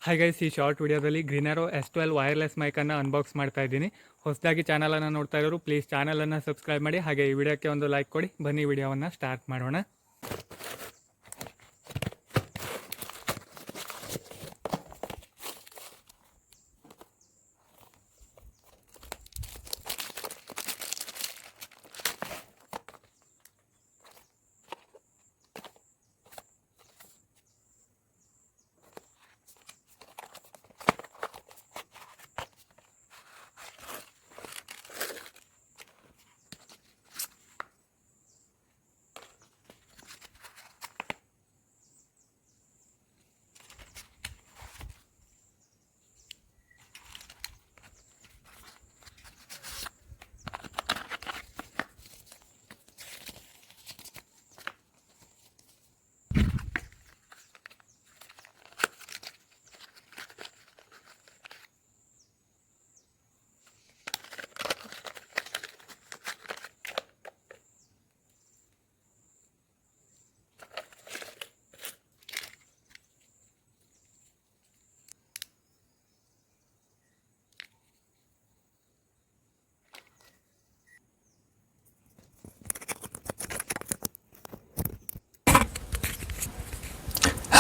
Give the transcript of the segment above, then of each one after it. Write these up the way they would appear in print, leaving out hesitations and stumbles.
Hi guys, ಈ short ವಿಡಿಯೋದಲ್ಲಿ ಗ್ರೀನರೋ S12 wireless ಮೈಕನ್ನು unbox ಮಾಡ್ತಾ ಇದ್ದೀನಿ. ಹೊಸದಾಗಿ ಚಾನಲನ್ನು ನೋಡ್ತಾ ಇರೋರು ಪ್ಲೀಸ್ ಚಾನಲನ್ನು ಸಬ್ಸ್ಕ್ರೈಬ್ ಮಾಡಿ, ಹಾಗೆ ಈ ವಿಡಿಯೋಕ್ಕೆ ಒಂದು ಲೈಕ್ ಕೊಡಿ. ಬನ್ನಿ ವಿಡಿಯೋವನ್ನು ಸ್ಟಾರ್ಟ್ ಮಾಡೋಣ.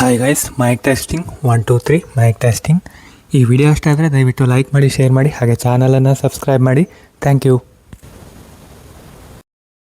Hi guys, mike testing 1 2 3 mike testing. ಈ ವಿಡಿಯೋ ಇಷ್ಟ ಆದರೆ ದಯವಿಟ್ಟು ಲೈಕ್ ಮಾಡಿ, ಶೇರ್ ಮಾಡಿ, ಹಾಗೆ ಚಾನಲನ್ನು ಸಬ್ಸ್ಕ್ರೈಬ್ ಮಾಡಿ. Thank you.